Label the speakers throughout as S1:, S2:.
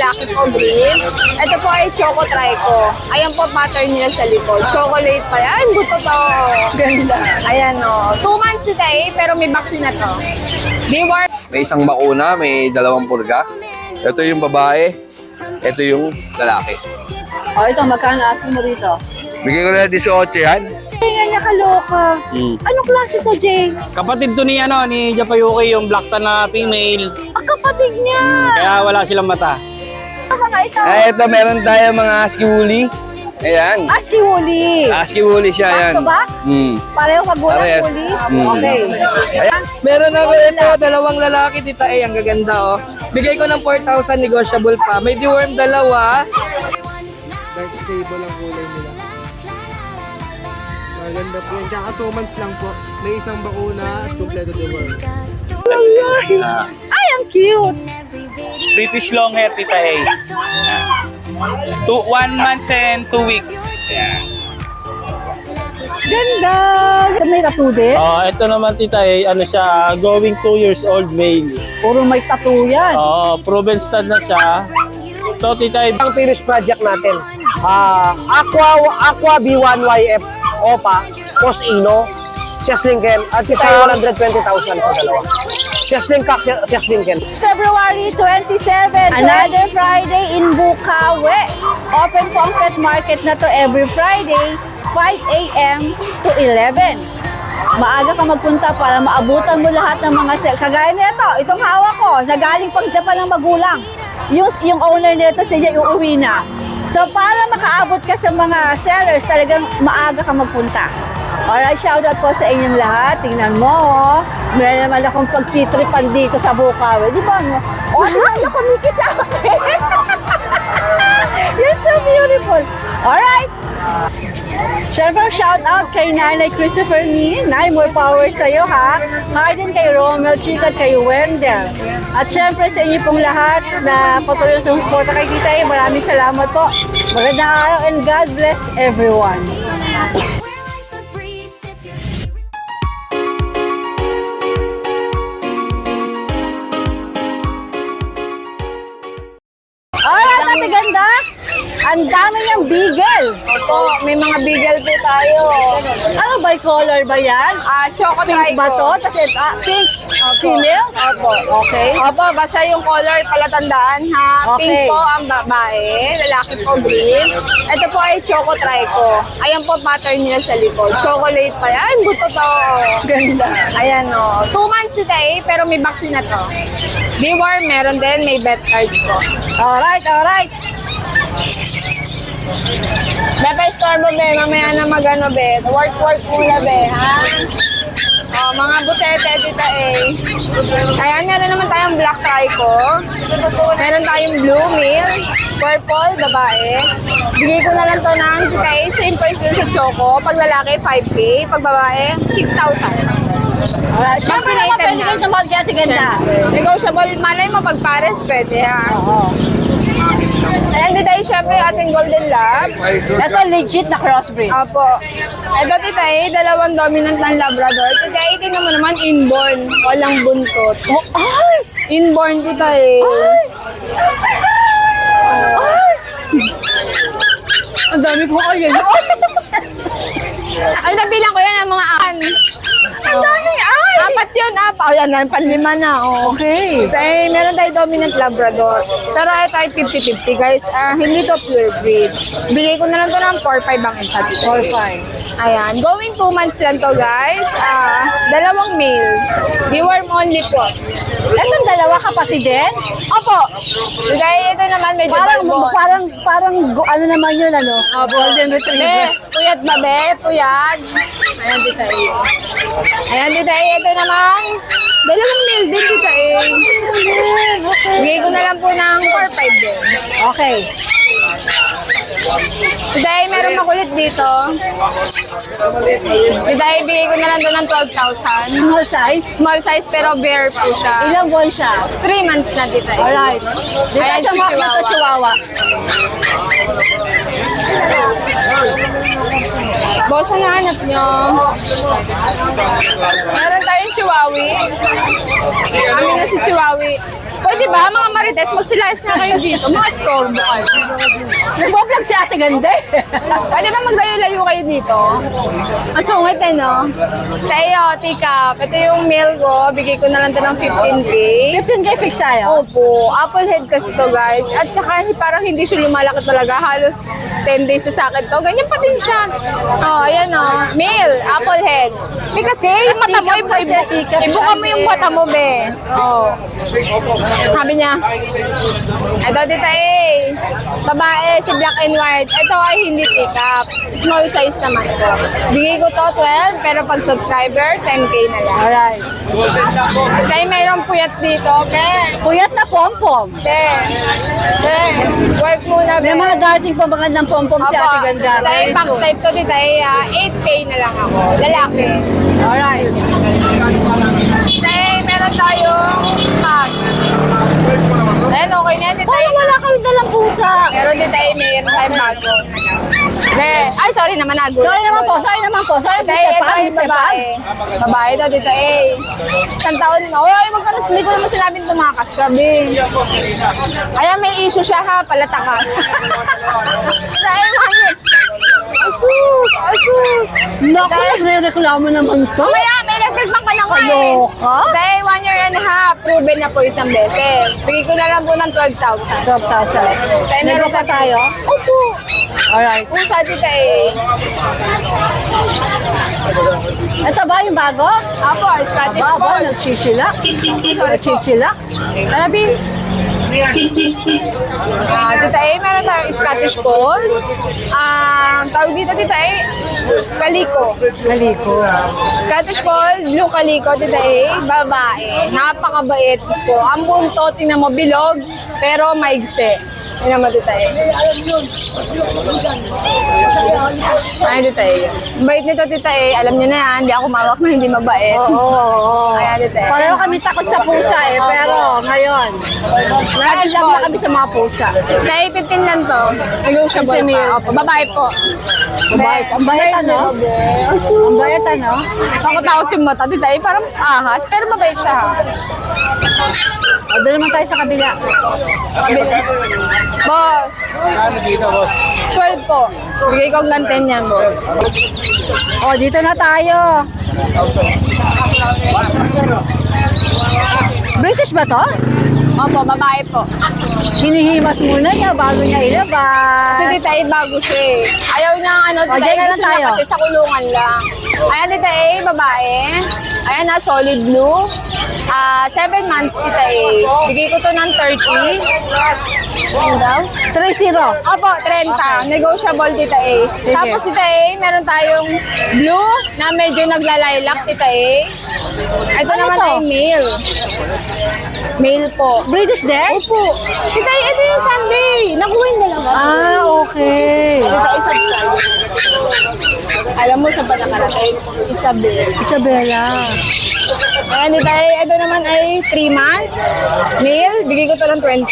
S1: lalaki po green. Ito po ay Choco Trico. Ayan po pattern nila sa likod. Chocolate pa yan. Buto to. Ganda. Ayan o. 2 months today, pero may vaccine na to. Deworm.
S2: May isang bakuna, may dalawang purga. Ito yung babae, ito yung lalaki.
S1: O ito, magkano asin mo rito?
S2: Bigyan ko na 18 yan.
S1: Ay, nga nakaloka. Anong klase to, Jay?
S3: Kapatid to ni Japayuki, yung black tan na female.
S1: Kapatid niya.
S3: Kaya wala silang mata.
S1: Mga ito.
S2: Ito meron tayo mga husky woolly. Ayan.
S1: Husky woolly.
S2: Husky woolly siya yan.
S1: Back to back? Pareho magulang
S2: Parehas.
S1: woolly?
S2: Mm.
S1: Okay.
S2: Ayan.
S4: Meron ako ito, dalawang lalaki, tita A, ang gaganda oh. Bigay ko ng 4,000, negotiable pa. May deworm dalawa.
S5: Dark stable ang kulay nila. Maganda po yun. Kaka 2 months lang po. May isang bakuna at kompleto deworm.
S1: Ay, ang cute.
S6: British long hair, Tita A. 1 month and 2 weeks. Yan.
S1: Ganda. Ito may tattoo din.
S3: Ito naman tita siya, going 2 years old male.
S1: Puro may tattoo yan.
S3: Proven stud na siya. Ito tita
S7: Ang finish project natin. Aqua B1YF Opa, Cosino, Siaslinken, at isa 120,000 sa dalawa. Siaslinken.
S1: February 27, another Friday in Bukawi. Open po ang pet market na to every Friday, 5 a.m. to 11. Maaga ka magpunta para maabutan mo lahat ng mga sale. Kagaya nito, itong hawak ko, nagaling pang Japan ng magulang. Yung owner nito, siya uuwi na. So para makaabot ka sa mga sellers, talagang maaga ka magpunta. Alright, shoutout po sa inyong lahat. Tingnan mo, oh. Meron naman akong pagtitripan dito sa Bukawi. Di ba? No? Oh, tingnan mo, kumiki sa akin. You're so beautiful. Alright. Siyempre, shoutout kay Nanay Christopher Min. Nay, more power sa'yo, ha? Hi din kay Romel, Chika, kay Wendell. At siyempre sa inyo pong lahat na patuloy sa suporta kay Tita A. Maraming salamat po. Magandang araw and God bless everyone. Alright, Ate Ganda. Ang dami niyang beagle. Opo, may mga beagle po tayo. Ano ba, color ba yan? Choco Trico. Pink ba to? Kasi pink, female? Opo. Okay. Opo, basta yung color pala tandaan ha.
S4: Okay.
S1: Pink po ang babae, lalaki po green. Ito po ay Choco Trico. Ayan po pattern nila sa likod. Chocolate pa yan. Buto to. Ganda. Ayan o. 2 months today, pero may vaccine na to. Deworm, meron din. May vet card po. Alright, alright. Bebe, store mo, be. Mamaya na magano, be. Work muna, be, ha? Mga butete, Tita A. Ayan, meron naman tayong black trico. Meron tayong blue, male. Purple, babae. Bigay ko na lang to ng Tita A. Same price din sa choco. Pag lalaki, 5K. Pag babae, 6,000. Alright,
S4: Siyempre naman, pwede kayo tumawag dyan, Ate Ganda.
S1: Negotiable, malay mo pag pares, pwede, ha? Oo. Ayan, Tita A, syempre ating golden lab.
S4: Ito legit na crossbreed.
S1: Apo. Ito, Tita A, dalawang dominant ng Labrador. Tita A, tingnan mo naman, inborn. Walang buntot.
S4: Oh, ay!
S1: Inborn, Tita A.
S4: Ang dami ko kayo.
S1: Ay, nabilang ko yan ang mga an.
S4: Ang dami, ay!
S1: 4 yun, 4. Ayan, panlima na, oh.
S4: Okay.
S1: Ay, meron tayo dominant Labrador. Pero ito ay 50-50, guys. Hindi to pure breed. Bigay ko na lang to ng 4-5 ang isa. 4-5. Ayan. Going 2 months lang to, guys. Dalawang male. Deworm only po.
S4: Itong dalawa kapatid din?
S1: Opo. Dahil ito naman medyo
S4: Parang ano naman yun, ano? Golden Retriever.
S1: Puyat ba, be? Puyat. Ayan, Tita A. Ayan, Tita A. Ito naman. Dalawang male din, Tita A. Bigay ko na lang po ng 4-5 din.
S4: Okay.
S1: Today, meron makulit dito. Today, bigay ko na lang doon ng 12,000.
S4: Small size?
S1: Small size pero bare po siya.
S4: Ilang buwan siya?
S1: 3 months na, Tita A.
S4: Alright. Dito
S1: Ayan,
S4: sa
S1: si
S4: mga
S1: Chihuahua.
S4: Chihuahua.
S1: Boss, ang nahanap nyo? Meron tayong
S8: Chihuahui. Kami na si Chihuahui. Pwede ba, mga Marites, magsilayas na kayo dito. Mga store mo kayo.
S1: Nagbo-vlog si Ate Ganda.
S8: Pwede ba maglayo-layo kayo dito? Masungit eh, no? Tayo, Tikap. Ito yung mail ko. Bigay ko na lang ito ng 15K.
S1: 15K fix tayo.
S8: Opo, apple head kasi to guys. At saka parang hindi siya lumalaki talaga. Halos 10 days na sa akin to. Ganyan pa din siya. Oh, ayan oh. Male, apple head. May kasi, yung mata mo, ibuka mo yung mata mo, be. Oh. Sabi niya, ito dito eh. Babae, si black and white. Ito ay hindi pick-up. Small size naman ko. Bigay ko to 12, pero pag subscriber, 10K na lang.
S1: Alright.
S8: Kaya mayroong puyat dito, okay?
S1: Puyat na pom-pom.
S8: Work muna,
S1: May mga dating pamagandang pom-pom si Ate Ganda.
S8: Dahil box type to dito ay 8K na lang ako. Lalaki.
S1: Alright.
S8: Dahil meron tayong pag. Ayan, okay na yan.
S1: Parang wala kami dalang pusa.
S8: Meron dito ay mayroon tayong bago. Ay, sorry naman, nago.
S1: Sorry naman po. Sorry,
S8: Dahil ito ay babae. Babae daw dito eh. Isang taon na. Oy, wag ka na, hindi ko naman sinabing tumakas ka, be. Ayan, may issue siya ha, palatakas. Dahil bakit? Asus.
S1: Naku, nagre-reklamo naman to.
S8: Mamaya, may nagpagpang ka ng
S1: Kaloka?
S8: Dahil 1 year and a half, proven na po isang beses. Bigay ko na lang po ng 12,000.
S1: 12,000. Nego pa tayo?
S8: Opo.
S1: Alright.
S8: Pusa dito eh.
S1: Ito ba yung bago?
S8: Apo, Scottish
S1: Aba,
S8: Fold.
S1: nagchichilak. Nagchichilak.
S8: Alabi. Tita A, meron tayong Scottish Fold. Tawag dito, Tita A, Kaliko.
S1: Kaliko.
S8: Scottish Fold, Blue Kaliko, Tita A, babae. Napakabait. Ko. Ang buntot, tingnan mo, bilog, pero maigse. Tingnan mo, Tita A. Ay, Tita A. Bait nito, Tita A. Alam niyo na yan, hindi ako mawak na hindi mabait.
S1: Oo.
S8: Ayan, Tita A.
S1: Pareho kami takot sa pusa eh, pero ngayon, nag-love na kami sa mga pusa.
S8: Dahil 15 lang to. Negotiable pa. Opo, babae po.
S1: Babae. Ang bayat ano? Ang bayat ano?
S8: Takot-takot yung mata. Di tayo parang ahas, pero mabait siya.
S1: O, doon naman tayo sa kabila.
S8: Boss. 12 po. Bigay ko ng 10 yan, boss.
S1: O, dito na tayo. British ba to?
S8: Opo, babae po.
S1: Hinihimas muna niya bago niya ilabas.
S8: Kasi Tita A, bago siya eh. Ayaw niya ano,
S1: O,
S8: Tita
S1: dyan
S8: A,
S1: na lang
S8: gusto niya
S1: tayo.
S8: kasi sa kulungan lang. Ayan, Tita A, babae. Ayan na, solid blue. 7 months, Tita A. Bigay ko to ng 30.
S1: Ano daw? 3-0.
S8: Opo, 30. Negotiable, Tita A. Tapos, Tita A, meron tayong blue na medyo naglalaylock, Tita A. Ito
S1: Ano
S8: naman
S1: to?
S8: ay male. Male po.
S1: British din?
S8: Opo. Tita A, ito yung Sunday. Nakuha yung dalawa.
S1: Ah, okay.
S8: Tita A, subscribe. Alam mo, saan pa nakarating? Isabel.
S1: Isabella.
S8: Ayan, Tita A, ito naman ay 3 months. Male, bigay ko to ng 20.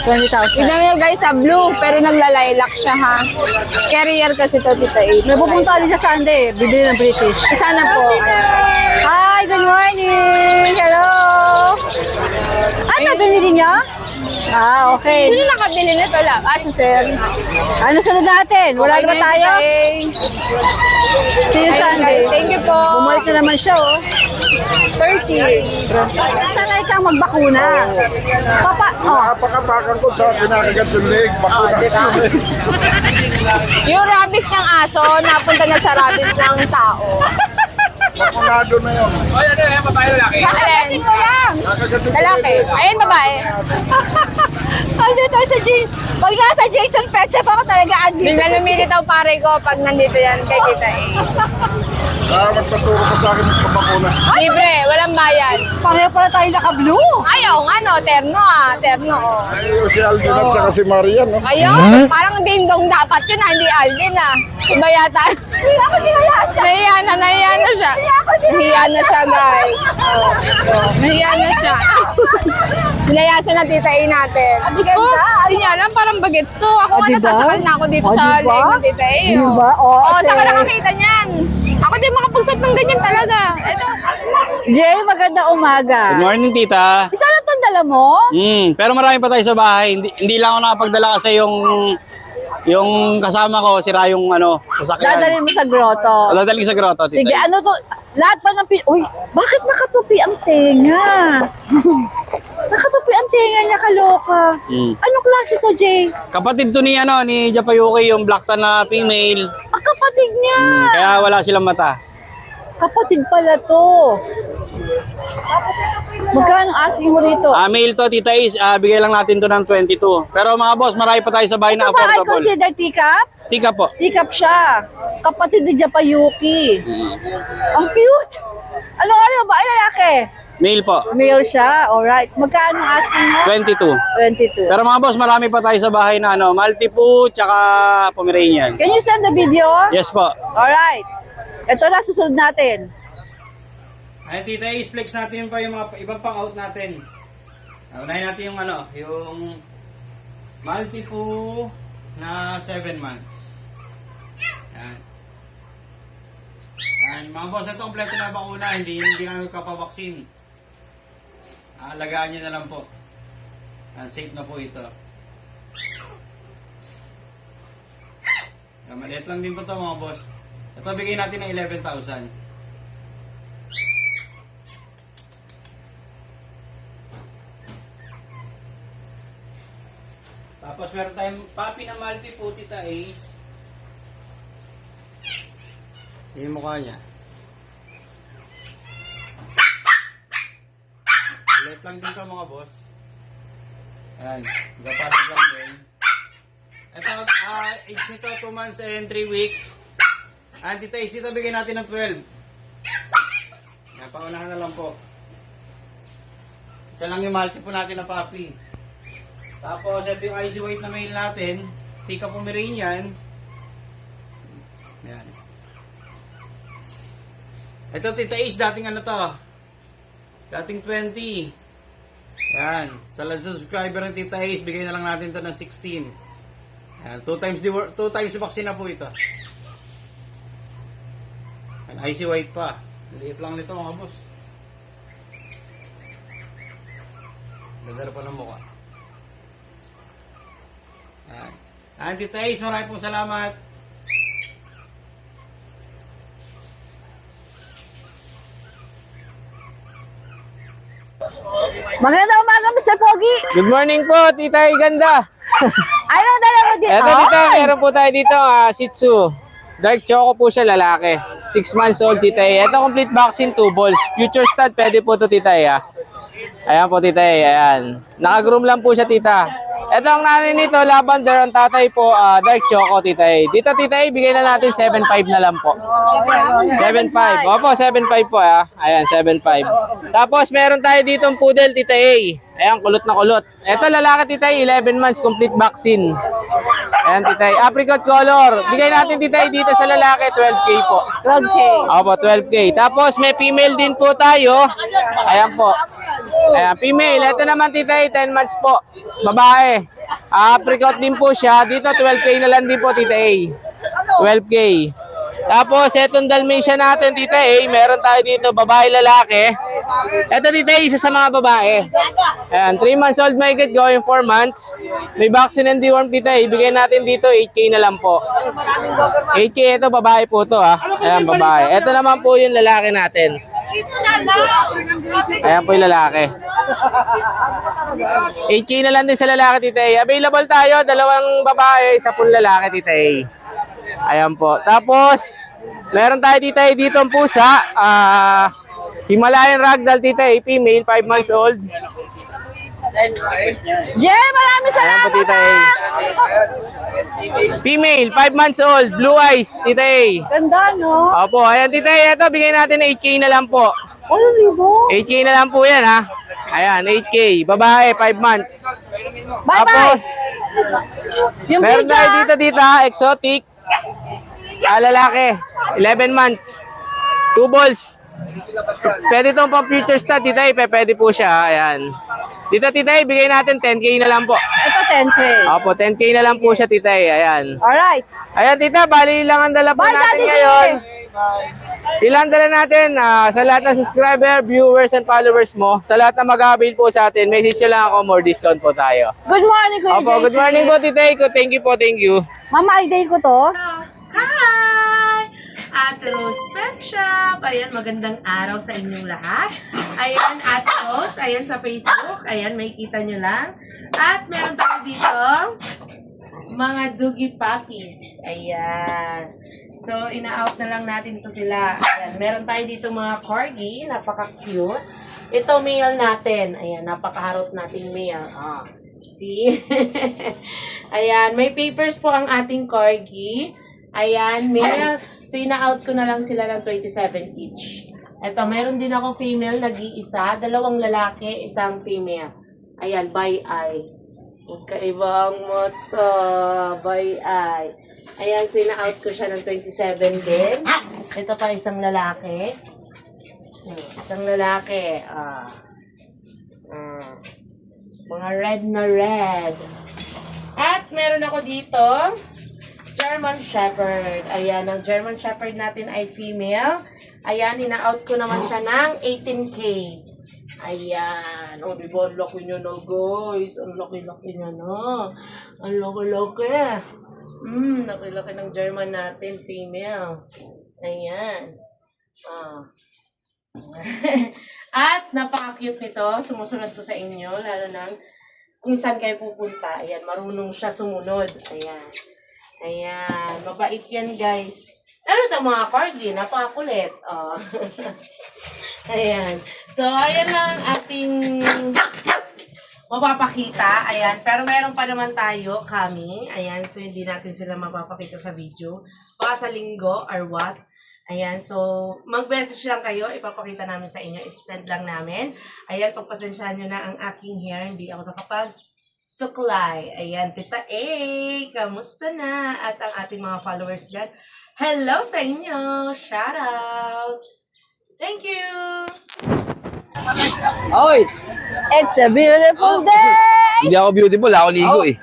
S1: 20,000.
S8: Tignan nyo guys sa blue, pero naglalaylock siya ha. Carrier kasi to, Tita A.
S1: May pupunta din sa Sunday, bibili ng British.
S8: Sana po.
S1: Hi, good morning! Hello! Ano, binili niyo? Ah, okay.
S8: Sino nakabili nito lang? Si Sir.
S1: Ano sunod natin? Wala
S8: Okay
S1: naman
S8: na,
S1: tayo?
S8: Tita A.
S1: See you
S8: Ayun,
S1: Sunday.
S8: guys. Thank you po.
S1: Bumalik na naman siya, oh.
S8: 30.
S1: Sanay kang magbakuna. Papa, oh.
S9: Napakabakan ko sa kinakagat yung leg. Bakuna.
S8: Diba? Yung rabies ng aso, napunta na sa rabies ng tao.
S9: Bakunado na yun.
S8: Alin?
S1: ko lang.
S9: Nakagat yung
S8: Lalaki. Ayun, babae.
S1: Ano tayo sa pag nasa Jason Pet Shop ako talaga andito.
S8: Bigla lumilitaw pare ko pag nandito yan kay Tita A.
S9: Magpaturo ko sa akin ng kabakuna.
S8: Libre, walang bayad.
S1: Pareho pala tayo naka-blue.
S8: Ayaw nga no, terno ah. Terno oh.
S9: Ay, si Alvin at saka si Marian. No?
S8: Ayun, parang ding-dong dapat yun ah, hindi Alvin ah. Iba yata.
S1: Hindi ako dinalasa.
S8: Nahiya na siya. Nahiya na siya guys. Oh. Nahiya na siya. Nilayasan na Tita A natin. Gusto ko, hindi niya alam, parang bagets to. Ako nga
S1: diba?
S8: nasasakal na ako dito
S1: O,
S8: sa
S1: diba?
S8: leg ng Tita A.
S1: Diba? O,
S8: Oh, saan ka
S1: okay.
S8: nakakita niyan? Ako din makapagsuot ng ganyan talaga. Ito.
S1: Jay, maganda umaga.
S10: Good morning, tita.
S1: Isa lang itong dala mo?
S10: Pero marami pa tayo sa bahay. Hindi lang ako nakapagdala kasi yung kasama ko, sira yung sasakyan.
S1: Dadalhin mo sa grotto.
S10: Dadalhin sa grotto, tita.
S1: Sige, ano to? Lahat pa ng Uy, bakit nakatupi ang tenga? Nakatupi ang tenga niya, kaloka. Anong klase to, Jay?
S10: Kapatid to ni Japayuki, yung black tan na female.
S1: Ah, kapatid niya.
S10: Kaya wala silang mata.
S1: Kapatid pala to. Magkano asking mo dito?
S10: Male to, tita Is, bigay lang natin to ng 22. Pero mga boss, marami pa tayo sa bahay na
S1: Ito ba ay
S10: affordable.
S1: consider teacup?
S10: Tika po.
S1: Teacup siya. Kapatid ni Japayuki. Ang cute. Ano, ba? Ay, lalaki?
S10: Male po,
S1: Male siya. Alright. Magkano asking mo?
S10: 22.
S1: 22.
S10: Pero mga boss, marami pa tayo sa bahay na Maltipoo, tsaka Pomeranian.
S1: Can you send the video?
S10: Yes po.
S1: Alright. Ito na, susunod natin.
S10: Ayun, tita Is, flex natin pa yung mga ibang pang-out natin. Unahin natin yung yung Maltipoo na 7 months. Yan. Yan, mga boss, ito kompleto na bakuna, hindi namin kapawaksin. Alagaan nyo na lang po. Yan, safe na po ito. Yan, maliit lang din po ito mga boss. Ito bigay natin ng 11,000. Tapos meron tayong papi na Maltipoo, tita Ace. Yung mukha niya. Ulit lang din ito mga boss. Ayan, gaparag lang din. Ito, age nito 2 months and 3 weeks. Tita Ace, dito bigyan natin ng 12. Yan, paunahan na lang po. Isa lang yung Maltipoo natin na papi. Tapos, ito yung icy white na male natin. Tika Pomeranian. Ayan. Ito, tita Ace, dating to? Dating 20. Ayan. Sa subscriber ng tita Ace, bigay na lang natin to ng 16. Ayan. 2 times vaccine na po ito. Ayan, icy white pa. Liit lang nito mga boss. Ganda pa ng mukha. Ayan, tita Ace, maraming pong salamat.
S1: Magandang umaga, Mr. Pogi.
S7: Good morning po, Tita Iganda.
S1: Ano dala mo dito?
S7: Eto tita, meron po tayo dito, Shih Tzu. Dark Choco po siya, lalaki. 6 months old, Tita E. Ito complete vaccine, 2 balls. Future stud, pwede po to Tita E. Ayan po, Tita E. Ayan. Nakagroom lang po siya, Tita. Ito ang nanay nito, lavender. Ang tatay po, Dark Choco, Tita E. Dito, Tita E, bigay na natin 7.5 na lang po. 7.5. Opo, 7.5 po, Ayan, 7.5. Tapos, meron tayo dito ang poodle, Tita E. Ayan, kulot na kulot. Ito, lalaki, Tita E, 11 months, complete vaccine. Ayan, Tita E. Apricot color. Bigay natin, Tita E, dito sa lalaki, 12K po.
S1: 12K.
S7: Opo, 12K. Tapos, may female din po tayo. Ayan po. Ayan, female. Ito naman, Tita E, 10 months po. Babae. Apricot din po siya. Dito, 12K na lang din po, Tita E. 12K. Tapos, etong Dalmatian natin, Tita E, meron tayo dito, babae, lalaki. Ito, Tita E, isa sa mga babae. Ayan, 3 months old, may get going 4 months. May vaccine and deworm, Tita E. Bigay natin dito, 8K na lang po. 8K, ito, babae po to, Ayan, babae. Ito naman po yung lalaki natin. Ayan po yung lalaki. 8K na lang din sa lalaki, Tita E. Available tayo, 2 babae, 1 pong lalaki, Tita E. Ayan po. Tapos, meron tayo, Tita E, dito ang pusa. Himalayan Ragdoll, Tita E, female, 5 months old.
S1: Jay, maraming
S7: Ayan
S1: salamat.
S7: po, Tita E. Female, 5 months old, blue eyes, Tita E.
S1: Ganda, no?
S7: Opo, ayan, Tita E. Ito, bigay natin 8K na lang po.
S1: Ano, libo?
S7: 8K na lang po yan, Ayan, 8K. Babae, 5 months.
S1: Bye-bye.
S7: Tapos,
S1: Yung
S7: meron
S1: video,
S7: tayo dito, exotic. Lalaki, 11 months. 2 balls. Pwede itong pang future stud, Tita E. Pwede po siya, ayan. Dito, Tita E, bigay natin 10K na lang po.
S1: ito 10K.
S7: Opo, 10K na lang po siya, Tita E. Ayan.
S1: Alright.
S7: Ayan, Tita, bali lang ang dala po
S1: Bye,
S7: natin
S1: Daddy
S7: ngayon.
S1: G.
S7: Ilan dala natin sa lahat ng subscriber, viewers, and followers mo. Sa lahat na mag-avail po sa atin, message nyo lang ako, more discount po tayo.
S1: Good morning, Kuya
S7: Opo, good
S1: JC.
S7: morning po, Tita Eiko. Thank you po, thank you.
S1: Mama, day ko to.
S11: Hi! Ate Rose Pet Shop. Ayan, magandang araw sa inyong lahat. Ayan, Ate Rose. Ayan sa Facebook. Ayan, may kita nyo lang. At meron tayo dito mga doggy puppies. Ayan. So, ina-out na lang natin to sila. Ayan, meron tayo dito mga corgi. Napaka-cute. Ito, male natin. Ayan, napaka-harot nating male. See? Ayan, may papers po ang ating corgi. Ayan, male. So, ina-out ko na lang sila ng 27 each. Ito, meron din ako female, nag-iisa. 2 lalaki, 1 female. Ayan, by eye. Magkaibang mata. By eye. Ayan, so ina-out ko siya ng 27 din. Ito pa, 1 lalaki. 1 lalaki. Mga red na red. At meron ako dito, German Shepherd. Ayan, ang German Shepherd natin ay female. Ayan, ina-out ko naman siya ng 18K. Ayan. O, diba, ang laki niya na, guys. Ang laki-laki niya na. Ang laki-laki. Laki-laki ng German natin, female. Ayan. At, napaka-cute nito. Sumusunod ko sa inyo, lalo na kung saan kayo pupunta. Ayan, marunong siya sumunod. Ayan. Ayan, mabait yan, guys. Lalo ito mga corgi, napakakulit. Ayan. So, ayan lang ating mapapakita. Ayan, pero meron pa naman tayo coming. Ayan, so hindi natin sila mapapakita sa video. Baka sa linggo or what. Ayan, so mag-message lang kayo. Ipapakita namin sa inyo. Isisend lang namin. Ayan, pagpasensyahan nyo na ang aking hair. Hindi ako suklay. Ayan, Tita A, kamusta na? At ang ating mga followers dyan, hello sa inyo! Shout out! Thank you!
S7: Oy!
S1: It's a beautiful day!
S2: Hindi ako beautiful, ako ligo eh.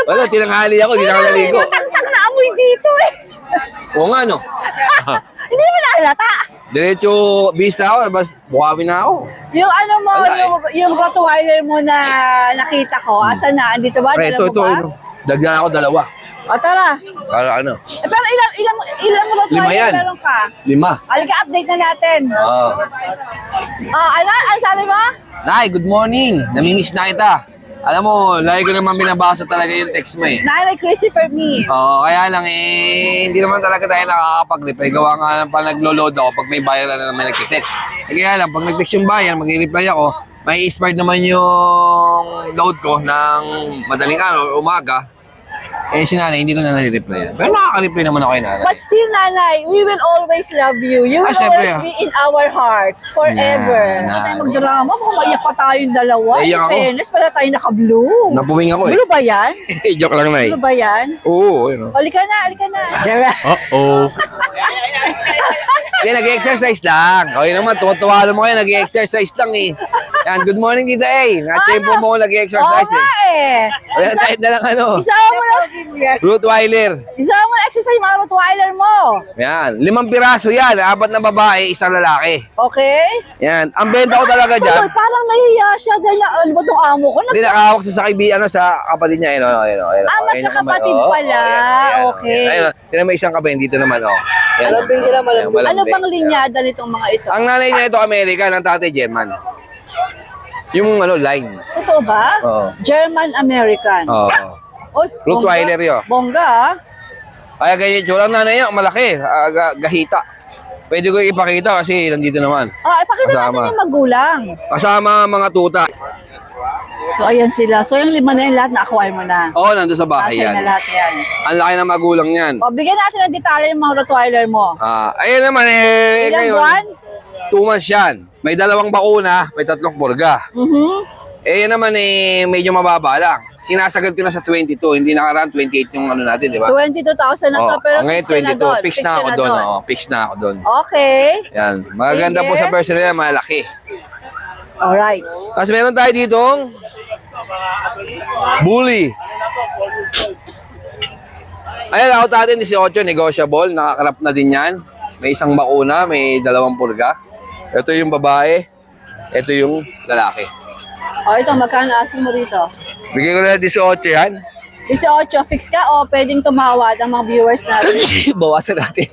S2: Wala, tinanghali ako, hindi na ako naligo.
S1: Matagtag na amoy dito eh.
S2: Oo nga, no?
S1: Hindi mo nahalata.
S2: Diretso, bista ako, tapos bukawi na ako.
S1: Yung ano mo,
S2: Wala eh.
S1: yung Rottweiler mo na nakita ko, asa na? Andito ba?
S2: Pre,
S1: Dala mo ba?
S2: Dagdan ako 2.
S1: O tara.
S2: Para ano?
S1: Pero ilang Rottweiler
S2: 5 yan.
S1: meron ka?
S2: 5.
S1: Alika, update na natin.
S2: Oo.
S1: Ano sabi mo?
S2: Nay, good morning. Namimiss na kita. Alam mo, lagi ko naman binabasa talaga yung text mo eh.
S1: Nanay Christopher me.
S2: Oo, kaya lang hindi naman talaga tayo nakakapag-reply. Gawa nga pa naglo-load ako pag may bayaran na naman nag-text. Kaya lang, pag nag-text yung bayan, mag-reply ako, may expired naman yung load ko ng madaling araw o umaga. Si nanay, hindi ko na nare-reply. Pero nakaka-reply naman ako kay nanay.
S1: But still, Nanay, we will always love you. You will
S2: syempre,
S1: always be in our hearts forever. Hindi tayo magdrama. Mukhang maiyak pa tayong dalawa.
S2: Naiyak ako.
S1: Fairness, para tayo naka-blue.
S2: Napuwing ako eh.
S1: Blue ba yan?
S2: Joke lang na eh.
S1: Blue ba yan?
S2: Oo, yun o.
S1: Alika na.
S2: Uh-oh. Kaya nag-exercise lang. Okay naman, tuwa-tuwa mo kayo, nag-exercise lang eh. Yan, good morning Tita A. Na-tempo mo ako nag-exercise
S1: Oo nga eh.
S2: Wala tayo na lang ano.
S1: Isama mo na.
S2: Rottweiler.
S1: Isama mo na exercise mga Rottweiler mo.
S2: Yan, 5 piraso yan. 4 na babae, 1 lalaki.
S1: Okay?
S2: Yan, ang benta ko talaga dyan.
S1: Tuloy, parang nahiya siya dahil ano ba itong amo ko?
S2: Hindi, nakahawak sa kaibigan, sa kapatid niya.
S1: Magkakapatid pala. Okay.
S2: Ayun, tinan mo isang kape, dito naman. Yan.
S4: Malambing sila, malambing.
S1: Ano bang linyada nitong mga ito?
S2: Ang nanay niya ito, American, ang tatay, German. Yung line.
S1: Totoo ba?
S2: Oo.
S1: German-American.
S2: Oo.
S1: Oy,
S2: Rottweiler yun.
S1: Bongga ah.
S2: Kaya ganyan itsura ang nanay niya, malaki, gahita. Pwede ko ipakita kasi nandito naman.
S1: Ipakita natin yung magulang.
S2: Kasama mga tuta.
S1: So, ayan sila. So, yung 5 na yung lahat na-acquire mo na.
S2: Oo, nandun sa bahay
S1: Kasay
S2: yan.
S1: na lahat yan.
S2: Ang laki ng magulang yan.
S1: O, bigyan natin ng detalye yung mga Rottweiler mo.
S2: Ayun naman
S1: Ilang buwan?
S2: 2 months yan. May 2 bakuna, may 3 purga. Yan naman medyo mababa lang. Sinasagad ko na sa 22, hindi nakaraan 28 yung ano natin, di ba?
S1: 22,000 na to, pero
S2: ngayon
S1: fix ka na doon.
S2: 22, fix na ako doon. Fix na ako doon.
S1: Okay.
S2: Yan, maganda
S1: Sige.
S2: po sa personal yan, malaki.
S1: Alright.
S2: Tapos meron tayo ditong bully. Ayan, out natin 18, negotiable. Nakakarap na din yan. May isang bakuna, may 2 purga. Ito yung babae. Ito yung lalaki.
S1: O, ito, magkano asking mo rito?
S2: Bigay ko na 18 yan.
S1: 18, fix ka o pwedeng tumawad ang mga viewers natin?
S2: Bawasan natin.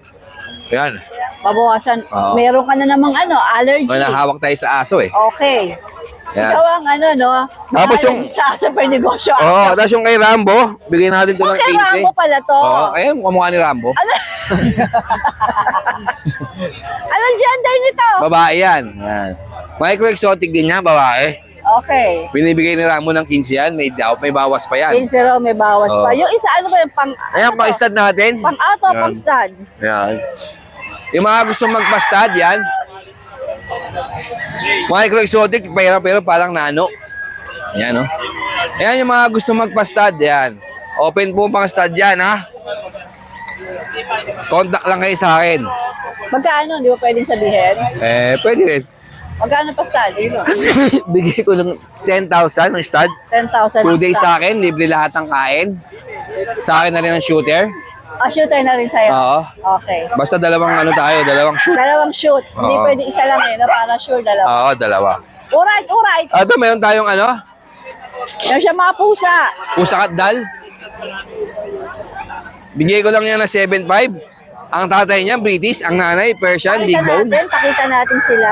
S2: Ayan.
S1: Babawasan.
S2: Oo.
S1: Meron ka na namang allergy.
S2: May nahawak tayo sa aso eh.
S1: Okay.
S2: Yan.
S1: Ikaw ang no?
S2: Tapos yung-
S1: Sa per negosyo.
S2: Oo, tapos yung kay Rambo, bigyan natin ito ng 15.
S1: Okay, Rambo pala to.
S2: Oo, ayun, kamukha ni Rambo.
S1: Anong gender nito?
S2: Babae yan. Yan. Micro-exotic din yan, babae.
S1: Okay.
S2: Binibigay ni Rambo ng 15 yan, may bawas pa yan.
S1: 15 raw, may bawas
S2: Oo.
S1: pa. Yung isa, ano ba yung pang...
S2: Ayan,
S1: ano to?
S2: pang-stud natin.
S1: Pang-out o
S2: Yan.
S1: pang-stud?
S2: Yan. Yung mga gustong magpa-stud, yan. Micro-exotic, pero parang nano. Yan, no? Ayan yung mga gustong magpa-stud, yan. Open po pang-stud yan, ha? Contact lang kayo sa akin.
S1: Magkano? Di ba pwedeng sabihin?
S2: Pwede rin.
S1: Magkano pa stud?
S2: Bigay ko lang 10,000 ng stud.
S1: 10,000
S2: 2
S1: ang
S2: days
S1: stud.
S2: sa akin, libre lahat ng kain. Sa akin na rin ang shooter.
S1: Shooter na rin sa'yo?
S2: Oo.
S1: Okay.
S2: Basta dalawang dalawang shoot.
S1: Dalawang shoot. Hindi
S2: Oo.
S1: pwede isa lang no? Para sure dalawa.
S2: Oo, dalawa.
S1: Alright.
S2: Ito, mayroon tayong
S1: Meron siya mga pusa.
S2: pusa katdal. Bigay ko lang yan na 7,500. Ang tatay niya, British. Ang nanay, Persian, big bone.
S1: Pakita natin sila.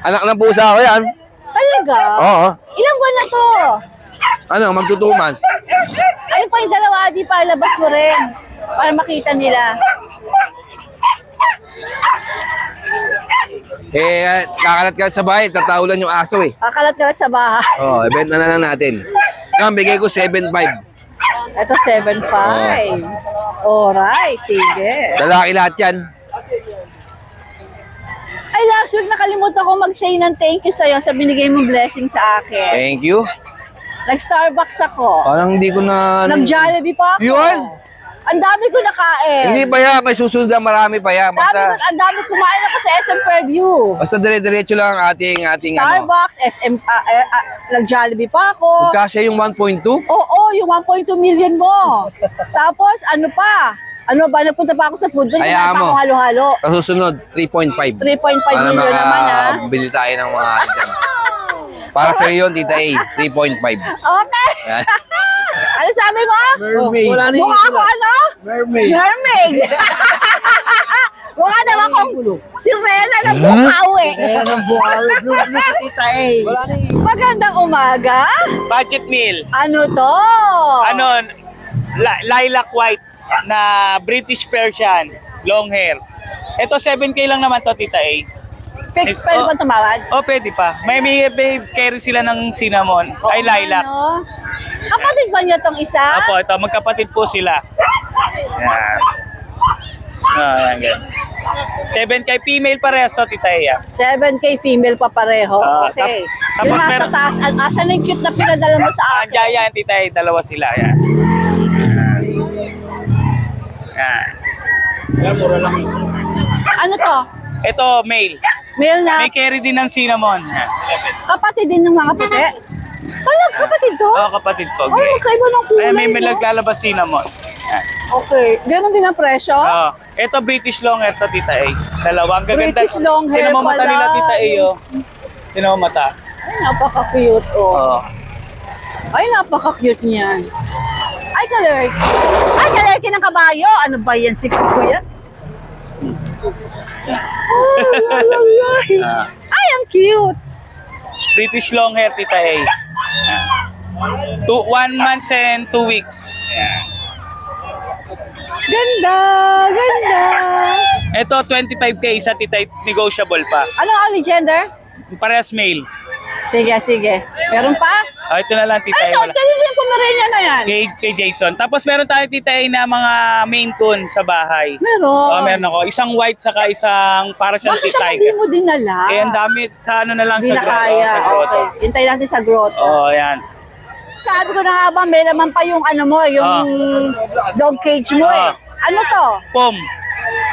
S2: Anak ng pusa ko yan.
S1: Talaga?
S2: Oo.
S1: Ilang buwan na to?
S2: Magto 2 months.
S1: Ayun pa yung dalawa, di pa labas mo rin. Para makita nila.
S2: Kakalat-kalat sa bahay, tatawulan yung aso eh.
S1: Kakalat-kalat sa bahay.
S2: Oo, ibenta na lang natin. Yan, bigay ko 7,500.
S1: Ito, 7.5. Alright, sige.
S2: Lalaki lahat yan.
S1: Ay, last week nakalimutan ko mag-say ng thank you sa'yo sa binigay mong blessing sa akin.
S2: Thank you.
S1: Nag-Starbucks ako.
S2: Parang hindi ko na...
S1: Nag-Jollibee pa ako.
S2: Yun!
S1: Ang dami ko nakain.
S2: Hindi pa yan, may susunod na marami pa yan.
S1: Ang dami kumain ako sa SM Fairview.
S2: Basta dire-diretso lang ang ating
S1: Starbucks, SM, nag-Jollibee pa ako.
S2: Magkasya yung 1.2?
S1: Oo, yung 1.2 million mo. Tapos, ano pa? Ano ba, napunta pa ako sa food doon.
S2: Hayaan mo.
S1: Ako halo-halo.
S2: Sa susunod, 3.5.
S1: 3.5 million naman ha.
S2: Para makabili tayo ng mga item. Para sa iyo yun, Tita A, 3.5.
S1: Okay.
S2: Yan.
S1: Ano sabi mo?
S5: Mermaid.
S1: Mukha ako ano?
S5: Mermaid.
S1: Mermaid. Mukha daw akong sirena ng bukawi.
S5: Ayan ang buhawi. Blue sa Tita A.
S1: Magandang umaga.
S6: Budget meal.
S1: Ano to?
S6: Lilac white na British Persian, long hair. Ito 7K lang naman to, Tita A.
S1: Fix, pwede ba tumawad?
S6: Pwede pa. May carry sila ng cinnamon. Ay, lilac.
S1: Ano? Kapatid ba niya tong isa?
S6: Apo, ito, magkapatid po sila. Yan. Yan, ganyan. 7K female parehas to, Tita A.
S1: 7K female pa pareho. Okay.
S6: tapos
S1: Yung nasa
S6: meron-
S1: taas, asan yung cute na pinadala mo sa akin?
S6: Yan, Tita A, dalawa sila. Yan. Yan.
S1: Ano to?
S6: Ito, male.
S1: Male na
S6: May carry din ng cinnamon. Yan.
S1: kapatid din ng mga puti? Kapatid to?
S6: Oo, kapatid po.
S1: Ay, magkaiba ng kulay,
S6: Ay, may
S1: no?
S6: naglalabas cinnamon. Yan.
S1: Okay. Ganon din ang presyo?
S6: Oo. Ito, British long hair to, Tita A. Dalawa. Ang gaganda.
S1: British long hair
S6: Tinan mo mata
S1: pala.
S6: nila, Tita A, oh. Tinan mo mata.
S1: Ay, napaka-cute, oh.
S6: Oo.
S1: Ay, napaka-cute niyan. Ay, kalerki ng kabayo. Ano ba yan? Si Kuya?
S6: Ah.
S1: Ay, ang cute.
S6: British long hair, Tita A. 1 month and 2 weeks. Yan.
S1: Ganda.
S6: Ito, 25K isa, Tita A. Negotiable pa.
S1: Ano only gender?
S6: Parehas male.
S1: Sige. Meron pa?
S6: Ito na lang, Tita
S1: Ay,
S6: A. Wala.
S1: kanina yung Pomeranian na yan.
S6: Kay Jason. Tapos meron tayo, Tita A, na mga Maine Coon sa bahay.
S1: Meron.
S6: Meron ako. Isang white saka isang para siyang
S1: Bakit hindi
S6: tiger.
S1: mo dinala?
S6: Ang dami sa ano na lang
S1: Hindi
S6: sa
S1: na kaya.
S6: sa grotto.
S1: Okay. Hintay natin sa grotto.
S6: Oo, yan.
S1: Sabi ko na nga ba, may laman pa yung ano mo, yung dog cage mo eh. Ano to?
S6: Pom.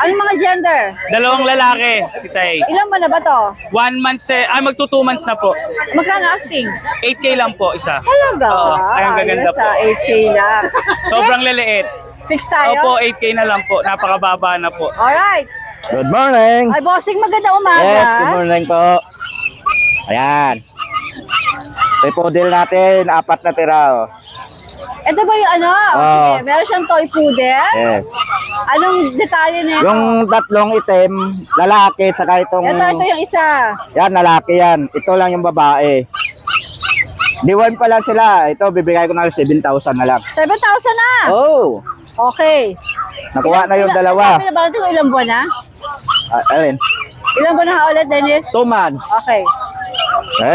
S1: Anong mga gender?
S6: Dalawang lalaki, Tita A.
S1: Ilan ba na ba to?
S6: 1 month magto 2 months na po.
S1: Magkano asking?
S6: 8K lang po isa.
S1: Talaga?
S6: Oo, ay, ang gaganda
S1: Ayos,
S6: po.
S1: 8K lang.
S6: Sobrang liliit.
S1: Fix tayo?
S6: Opo, 8K na lang po. Napakababa na po.
S1: Alright.
S7: Good morning.
S1: Ay, bossing, maganda umaga.
S7: Yes, good morning po. Ayan. May poodle natin, 4 na tira. Oh.
S1: Ito ba yung ano?
S7: Oo.
S1: Okay, meron siyang toy poodle.
S7: Yes.
S1: Anong detalye nito?
S7: Yung tatlong itim, lalaki, saka itong...
S1: Ito yung isa.
S7: Yan, lalaki yan. Ito lang yung babae. Diwan pa lang sila. Ito, bibigay ko na 7,000 na lang.
S1: 7,000 na.
S7: Oh!
S1: Okay.
S7: Nakuha na yung dalawa.
S1: Sabi na ba ito ilang buwan na?
S7: Ayun.
S1: Ilang buwan na ulit, Dennis?
S7: 2 months.
S1: Okay.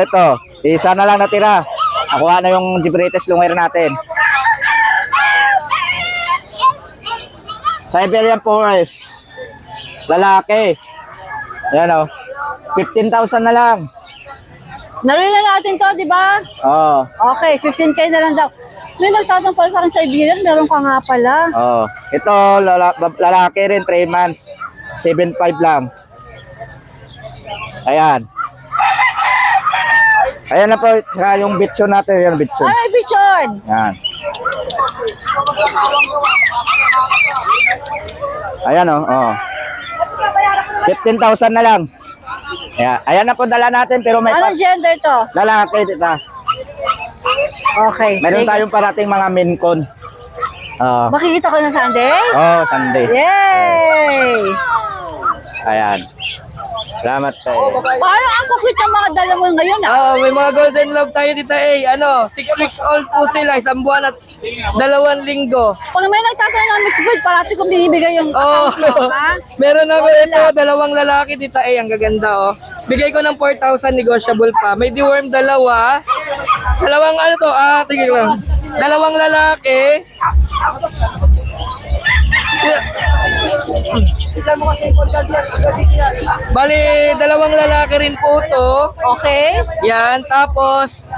S7: Ito, isa na lang natira. Nakuha na yung Gibrites Lunger natin. Siberian Forest. Lalaki. Ayan o. 15,000 na lang.
S1: Naroon na natin to, di ba?
S7: Oo.
S1: Okay, 15K na lang daw. May nagtatanong pala sa akin sa Iberian, meron ka nga pala.
S7: Oo. Ito, lalaki rin, 3 months. 7,500 lang. Ayan. Ayan na po, saka yung bitchon natin. Ayan, bitchon.
S1: Ay, bichon!
S7: Ayan. Ayan o. Oh. 15,000 na lang. Ayan. Ayan na po dala natin, pero may
S1: Anong gender to?
S7: lalaki, tita.
S1: Okay.
S7: Meron
S1: sige.
S7: tayong parating mga mincon. Oo.
S1: Makikita ko na Sunday?
S7: Oh, Sunday.
S1: Yay!
S7: Ayan. Salamat tayo.
S1: Parang ang kukit ng mga dala mo ngayon, ah.
S4: Oo, may mga golden love tayo dito eh. 6 weeks old po sila, 1 buwan at 2 linggo.
S1: Pag may nagtatanong ng mixed breed, parati kong binibigay yung
S4: Oh,
S1: account mo, ha?
S4: meron ako ito, 2 lalaki dito eh, ang gaganda oh. Bigay ko ng 4,000, negotiable pa. May deworm 2. Dalawang ano to, tingin lang. 2 lalaki. Bali, 2 lalaki rin po to.
S1: Okay.
S4: Yan, tapos,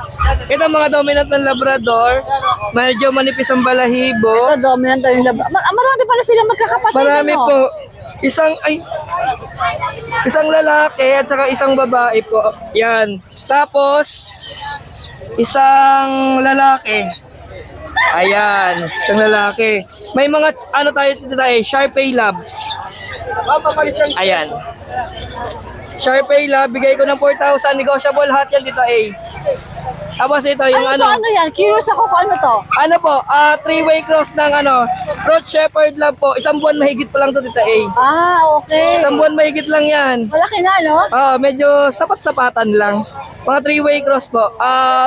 S4: ito mga dominant ng Labrador. Medyo manipis ang balahibo.
S1: Ito, dominant yung lab. Marami pala sila magkakapatid.
S4: Marami
S1: ano?
S4: po. Isang lalaki at saka isang babae po. Yan. Tapos, isang lalaki. Ayan, isang lalaki. May mga, ano tayo dito tayo, Sharpei Lab. Ayan. Sharpei Lab, bigay ko ng 4,000, negotiable hot yan dito eh. Tapos ito yung
S1: Ano to, ano yan? Curious ako kung ano to.
S4: ano po, 3-way cross ng Road Shepherd Lab po. 1 buwan mahigit pa lang to dito eh.
S1: Okay.
S4: 1 buwan mahigit lang yan.
S1: Malaki na, no?
S4: Medyo sapat-sapatan lang. Mga 3-way cross po.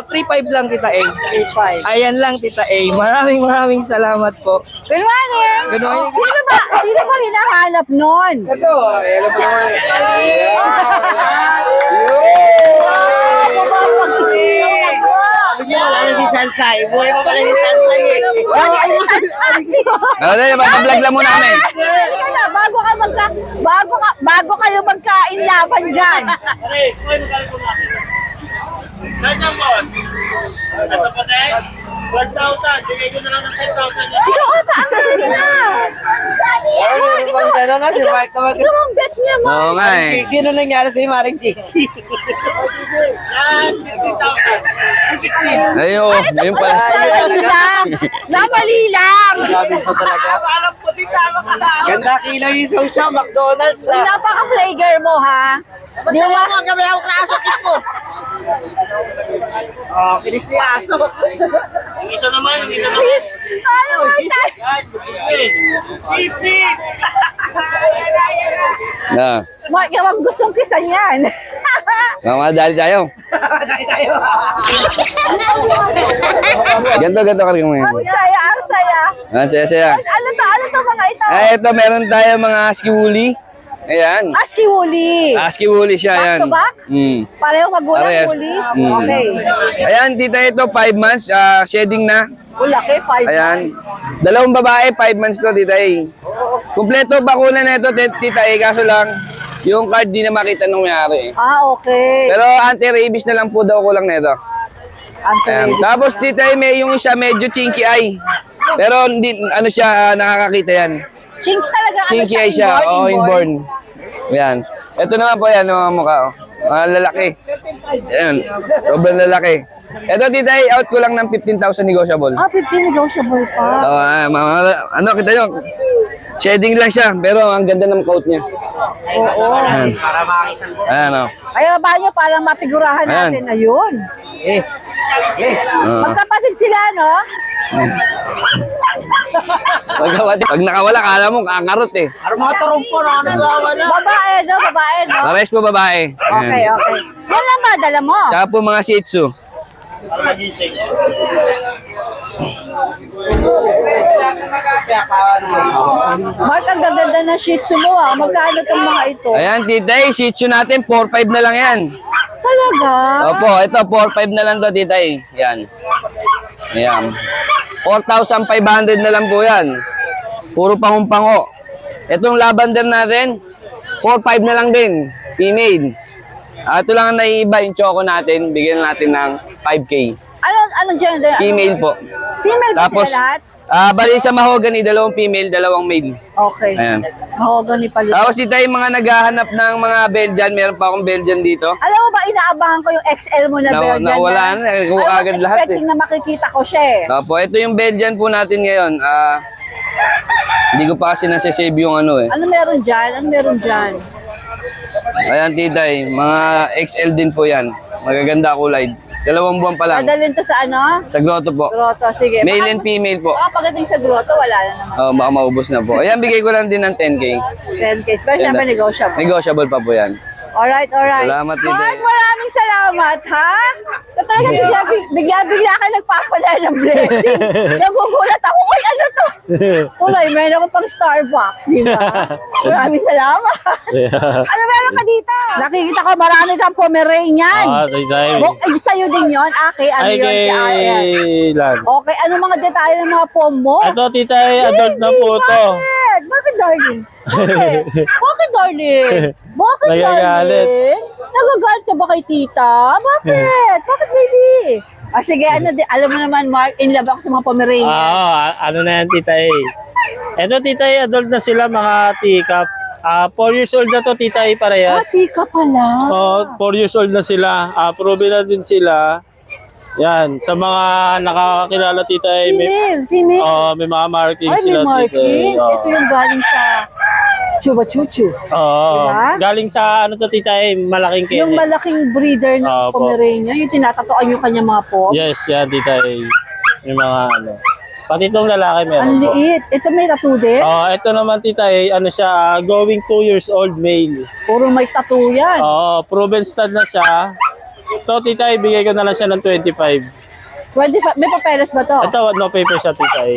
S4: 3-5 lang tita A.
S1: 3-5.
S4: Ayan lang tita A. Maraming salamat po.
S1: Good morning!
S4: Good morning.
S1: Sino ba hinahanap nun?
S4: Ito, hello po.
S2: Ano yun, vlog lang muna kami.
S1: Bago kayo magkain laban dyan.
S6: Saan yan, boss? Ito pa din? 1,000. Bigay ko na lang ng 10,000.
S1: Ikaw ata ang na. Ikaw ang bet niya mo.
S2: Oo nga eh.
S7: Sino nangyari sa'yo, Maring JC?
S6: Yan, 60,000.
S2: Ayun, ayun pala.
S1: Namali lang.
S6: Alam ko si Tama ka sa akin.
S7: Ganda kilang yung social McDonald's.
S1: Napaka-player mo, ha? Di ba?
S7: Kinis ni Aso.
S6: Yung isa naman, yung isa naman.
S1: Ano ba ito?
S6: Business!
S2: Na,
S1: Mark, yung gustong kisan yan.
S2: dali tayo. Ganto ka rin mo yun.
S1: Ang saya, ang saya.
S2: Saya.
S1: Ano to mga ito?
S2: Ito, meron tayo mga Husky Woolly. Ayan.
S1: Husky Woolly.
S2: Husky Woolly siya,
S1: Back
S2: ayan.
S1: to back? Pareho magulang
S2: Parehas.
S1: Woolly?
S2: Mm.
S1: Okay.
S2: Ayan, tita, ito, 5 months, shedding na.
S1: Laki, 5
S2: Ayan. 2 babae, 5 months to, tita A. Kompleto bakuna na ito, tita A, kaso lang, yung card di na makita nung mayari.
S1: Okay.
S2: Pero anti-rabies na lang po daw kulang na ito. Ayan. Tapos tita A, may yung isa medyo chinky eye. Pero hindi, ano siya, nakakakita yan.
S1: Chink talaga.
S2: Chinky eye siya, inborn. Ayan. Ito naman po yan, mga mukha. Mga lalaki. Ayan, sobrang lalaki. Ito, tita, out ko lang ng 15,000 negotiable.
S1: 15 negotiable pa.
S2: Ano, kita nyo, shading lang siya, pero ang ganda ng coat niya.
S1: Oo.
S2: Ayan. Ayan, o.
S1: Ay, baba nyo parang mapigurahan
S2: Ayan.
S1: natin. Ayun. Magkapatid sila, no?
S2: Pag nakawala, kala mo, kakarot eh.
S1: Babae, no? Babae, no?
S2: Pares po babae.
S1: Okay, okay. Yan lang ba, dala mo?
S2: Tsaka po mga Shih Tzu.
S1: Mark, ang gaganda ng Shih Tzu mo, ah. Magkano itong mga ito?
S2: Ayan, titay, Shih Tzu natin, 4,500 na lang yan.
S1: Talaga?
S2: Opo, ito, 4,500 na lang to, titay. Yan. Ayan. 4,500 na lang po yan. Puro pangumpango. Itong lavender natin, 4,500 na lang din. Female. Ito lang ang naiiba, yung choco natin, bigyan natin ng 5K.
S1: Anong gender?
S2: Female po.
S1: Female ba
S2: Tapos,
S1: sila lahat?
S2: bali sa mahogany, 2 female, 2 male.
S1: Okay.
S2: Ayan.
S1: Mahogany pala.
S2: Tapos dito yung mga naghahanap ng mga Belgian, meron pa akong Belgian dito.
S1: Alam mo ba, inaabangan ko yung XL mo na Belgian.
S2: Nawala na, nakuha agad lahat eh.
S1: expecting na makikita ko siya eh.
S2: Opo, ito yung Belgian po natin ngayon. Hindi ko pa kasi nasa-save yung ano eh.
S1: Ano meron dyan? Ano meron dyan?
S2: Ayan titay, mga XL din po yan. Magaganda kulay. 2 buwan pa lang.
S1: Madalhin to sa ano?
S2: Sa grotto po.
S1: Grotto, sige.
S2: Male and female po.
S1: Pagdating sa grotto, wala na naman.
S2: Baka maubos na po. Ayan, bigay ko lang din ng 10K.
S1: 10K. Pero syempre negotiable.
S2: Negotiable pa po yan.
S1: Alright, alright.
S2: Salamat, Tito.
S1: Mark, maraming salamat, ha? So talaga bigla ka nagpapadala ng blessing. Nagugulat ako, uy, ano to? Tuloy, meron ako pang Starbucks, di ba? Maraming salamat. Ano meron ka dito? Nakikita ko marami kang Pomeranian.
S3: titay.
S1: Sa'yo din yun? Ano
S3: Ay,
S1: yun?
S3: kay Lan.
S1: Okay, ano mga detalye ng mga pom mo?
S3: Ito, titay, adult na po to.
S1: Bakit? Bakit, darling? Bakit? Bakit, darling? Bakit,
S3: Nagagalit.
S1: darling? Nagagalit ka ba kay tita? Bakit? Bakit, baby? Sige, alam mo naman, Mark, in love ako sa mga Pomeranian.
S3: Ano na yan, titay. Ito, titay, adult na sila, mga teacup. 4 years old na to, titay, parehas.
S1: Tika pala.
S3: 4 years old na sila. Proven na din sila. Yan, sa mga nakakilala, titay,
S1: Female.
S3: may mga markings
S1: Ay, may
S3: sila,
S1: markings.
S3: titay.
S1: Ito yung galing sa Chuba Chuchu. Diba?
S3: Galing sa, ano to, titay, malaking kene.
S1: Yung malaking breeder ng
S3: Opo.
S1: Pomeranian, yung tinatatuan yung kanyang mga pom.
S3: Yes, yan, titay. Yung mga, ano. Pati itong lalaki meron
S1: Ang
S3: po.
S1: liit. Ito may tattoo din.
S3: Ito naman, titay, ano siya, going 2 years old male.
S1: Puro may tattoo yan.
S3: Proven stud na siya. Ito, titay, bigay ko na lang siya ng 25.
S1: 25. May papeles ba to?
S3: Ito, no paper siya, titay.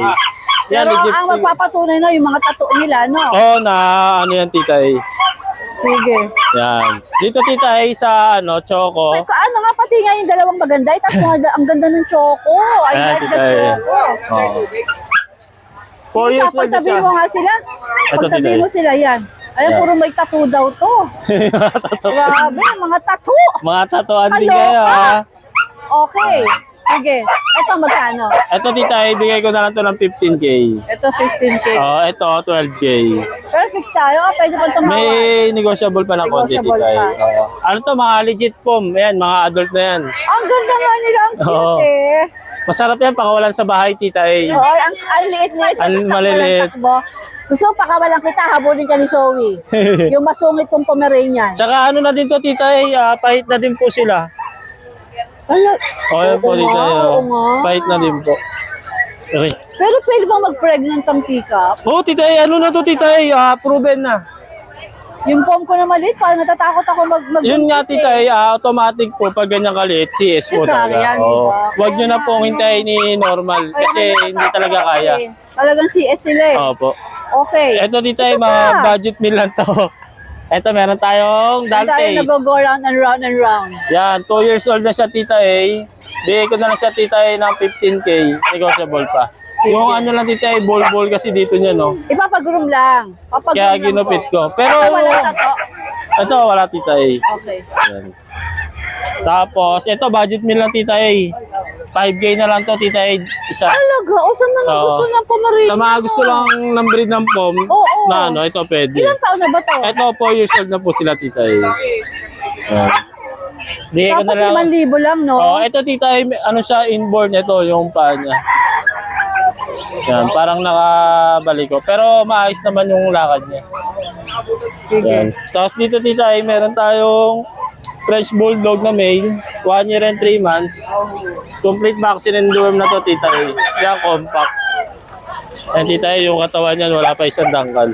S3: Yan,
S1: Pero
S3: legit.
S1: ang magpapatunay na yung mga tattoo nila, no?
S3: Na ano yan, titay.
S1: Sige.
S3: Yan. Dito, titay, sa ano, choco.
S1: Ano nga pati nga yung dalawang maganda. Tapos ang ganda ng choco. I
S3: Ayan,
S1: like the
S3: titay.
S1: choco.
S3: 4 years old na
S1: Pagtabi
S3: siya.
S1: mo nga sila.
S3: Ito,
S1: Pagtabi
S3: titay.
S1: mo sila yan. Ay,
S3: Yan.
S1: puro may tattoo daw to. Grabe, mga tattoo.
S3: Mga tatuan din
S1: Kaloka.
S3: kayo, ha?
S1: Okay. Sige. Ito magkano?
S3: Ito, titay, bigay ko na lang to ng 15K.
S1: Ito 15K.
S3: Ito, 12K.
S1: Pero fix tayo. Pwede pa tumawag.
S3: May negotiable pa ng konti,
S1: Negotiable
S3: titay.
S1: pa.
S3: Ano to, mga legit pom. Ayan, mga adult na yan.
S1: Ang ganda nga nila. Ang cute
S3: Oo.
S1: eh.
S3: Masarap yan, pakawalan sa bahay, titay.
S1: Oo, ang liit-liit.
S3: Ang
S1: Takbo
S3: maliliit.
S1: lang takbo. Gusto mo pakawalan kita, habulin ka ni Zoe. Yung masungit kong Pomeranian.
S3: Tsaka ano na din to, titay, pahit na din po sila. Yan po,
S1: Oo
S3: titay.
S1: nga, oo nga.
S3: Pahit na din po. Okay.
S1: Pero pwede bang mag-pregnant ang teacup?
S3: Titay, ano na to, titay? Proven na.
S1: Yung pom ko na maliit, parang natatakot ako mag
S3: Yun nga, titay, automatic po pag ganyan kaliit, CS po
S1: Cesarean,
S3: talaga.
S1: diba?
S3: Huwag nyo na pong hintayin ni normal kasi hindi talaga kaya.
S1: Talagang CS sila eh.
S3: Opo.
S1: Okay.
S3: Ito, titay,
S1: Ito
S3: mga
S1: pa.
S3: budget meal lang to. Ito, meron tayong
S1: Tayo
S3: Dantes.
S1: nag-go round and round and round.
S3: Yan, 2 years old na siya, tita A. Bigay ko na lang siya, tita A, ng 15K. Negotiable pa.
S1: Sige.
S3: Yung ano lang, tita A, ball kasi dito niya, no?
S1: Ipapag-groom lang. Papag-groom
S3: Kaya
S1: lang
S3: ginupit ko.
S1: po.
S3: Pero,
S1: Wala tato.
S3: ito, wala, tita A.
S1: Okay.
S3: Yan. Tapos, ito, budget meal lang, tita A. 5K na lang to, tita A, isa.
S1: Talaga? O saan mga
S3: Oo.
S1: gusto ng Pomeranian?
S3: Sa mga gusto lang ng breed ng pom,
S1: Oo.
S3: na ano, ito pwede.
S1: Ilang taon na ba to?
S3: Ito, 4 years old na po sila, tita A. Yan. Bigay ko na
S1: Tapos
S3: lang.
S1: 5,000 lang, no?
S3: Oh, ito tita, ano siya, inborn ito, yung paa niya. Yan, parang nakabalik ko. Pero maayos naman yung lakad niya.
S1: Sige.
S3: Yan. Tapos dito tita, meron tayong French Bulldog na male, 1 year and 3 months. Complete vaccine and deworm na to tita. Yan, compact. Yan tita, yung katawan niyan, wala pa isang dangkal.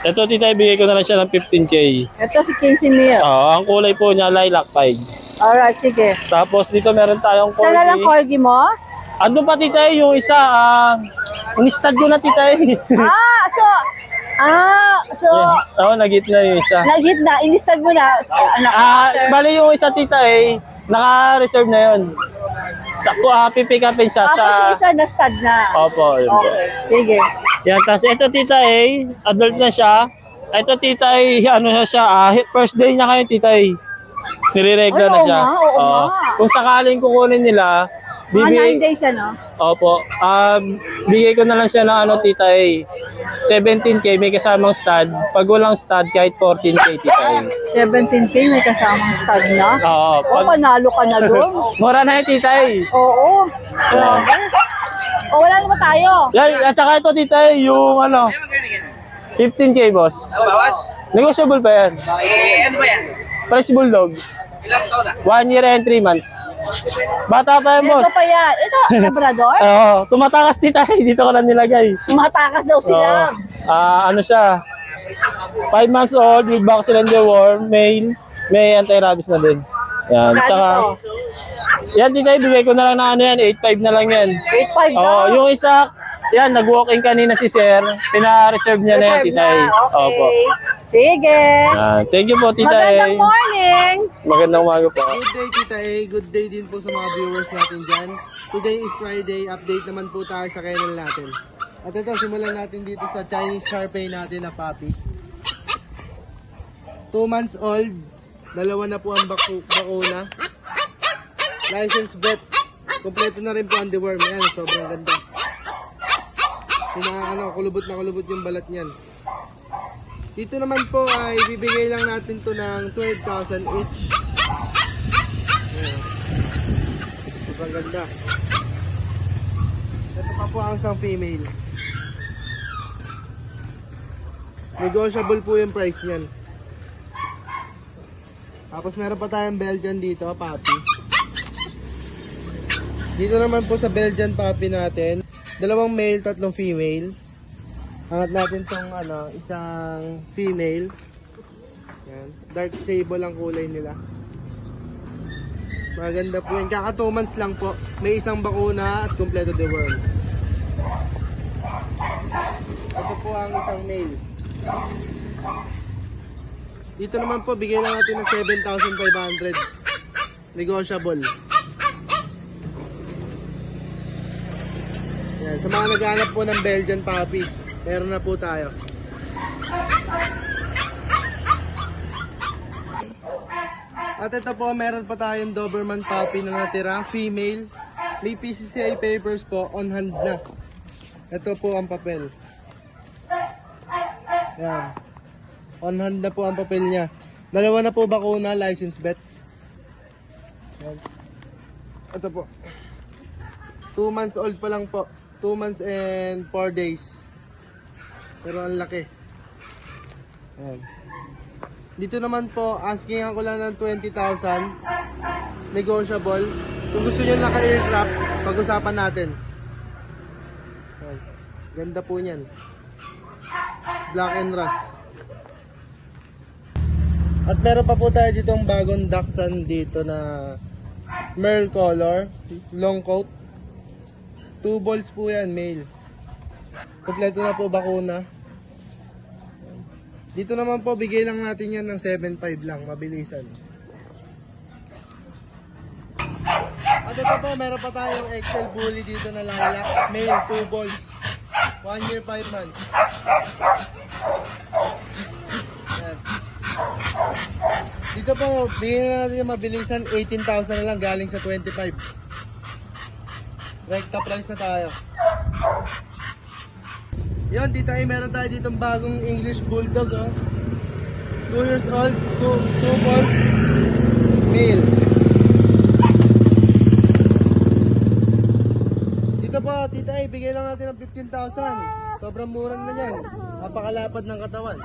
S3: Ito tita, bigay ko na lang siya ng 15K.
S1: Ito si Casey Mil.
S3: Ang kulay po niya, lilac 5.
S1: Alright, sige.
S3: Tapos dito meron tayong
S1: Saan na lang corgi mo?
S3: Ano pa tita yung isa, in-stud ko na tita Oo, nagitna yung isa.
S1: Nagitna, inistad mo na.
S3: Bali yung isa tita naka-reserve na yun. Pipick upin siya
S1: Tapos yung isa na stud na.
S3: Opo, yun po.
S1: Okay, sige.
S3: Yan, tapos ito tita adult na siya. Ito tita ano siya, first day niya ngayon tita nire-regla
S1: Ay,
S3: na
S1: oo
S3: siya.
S1: nga, oo nga.
S3: Kung sakaling kukunin nila,
S1: Mga 9 days ano?
S3: Opo. Bigay ko na lang siya ng ano tita 17K may kasamang stud. Pag walang stud kahit 14K tita
S1: 17K may kasamang stud na?
S3: Oo.
S1: Oo, panalo ka na doon.
S3: Mura na yun tita
S1: Oo. Grabe. O, wala na ba tayo?
S3: Yan, at saka ito tita yung ano 15K boss.
S2: Bawas?
S3: Negotiable pa yan.
S2: Ano ba yan?
S3: Fresh Bulldog.
S2: Ilang taon na?
S3: 1 year and 3 months. Bata pa yan boss.
S1: Ito pa yan. Ito, Labrador?
S3: Oo. Tumatakas tita dito ko lang nilagay.
S1: Matakas daw sila.
S3: Ano siya? 5 months old with vaccine and deworm, male, may anti-rabies na din. Yan, tsaka yan tita, ibigay ko na lang na ano yan, 8.5 na lang yan.
S1: 8.5 daw?
S3: Oo, yung isa, yan, nag-walk-in kanina si sir, pina-reserve niya na yan tita.
S1: Okay.
S3: Opo.
S1: Sige.
S3: Thank you po tita.
S1: Magandang morning.
S3: Magandang umaga po.
S5: Good day Tita A, good day din po sa mga viewers natin dyan. Today is Friday, update naman po tayo sa kennel natin. At ito, simulan natin dito sa Chinese Shar-Pei natin na puppy. 2 months old, dalawa na po ang bakuna. License vet, kompleto na rin po ang deworm. Yan, sobrang ganda. Kulubot na kulubot yung balat niyan. Dito naman po ay bibigay lang natin to ng 12,000 each. Ayan. Sobrang ganda. Ito pa po ang isang female. Negotiable po yung price niyan. Tapos meron pa tayong Belgian dito, puppy. Dito naman po sa Belgian puppy natin, 2 male, 3 female. Angat natin tong isang female. Yan. Dark sable ang kulay nila. Maganda po yun. Kaka 2 months lang po. May isang bakuna at kompleto deworm. Ito po ang isang male. Dito naman po, bigay lang natin ng 7,500. Negotiable. Yan. Sa mga naghahanap po ng Belgian puppy, meron na po tayo. At ito po, meron pa tayong Doberman puppy na natira, female. May PCCI papers po, on hand na. Ito po ang papel. Yan. On hand na po ang papel niya. 2 na po bakuna, license vet. Yan. Ito po. 2 months old pa lang po. 2 months and 4 days. Pero ang laki. Ayan. Dito naman po, asking ako lang ng 20,000. Negotiable. Kung gusto nyo naka-aircraft, pag-usapan natin. Ayan. Ganda po niyan. Black and rust. At meron pa po tayo ditong bagong Dachshund dito na Merle color, long coat. 2 balls po yan, male. Kompleto na po bakuna. Dito naman po, bigay lang natin yan ng 7.5 lang, mabilisan. At ito po, meron pa tayong XL Bully dito na lilac, male, 2 balls. 1 year, 5 months. Yan. Dito po, bigyan na natin yung mabilisan, 18,000 na lang, galing sa 25. Rekta price na tayo. Yun, dito ay meron tayo ditong bagong English Bulldog, oh. 2 years old, 2 balls, male. Dito po, tita, bigay lang natin ng 15,000. Sobrang murang na yan. Napakalapad ng katawan.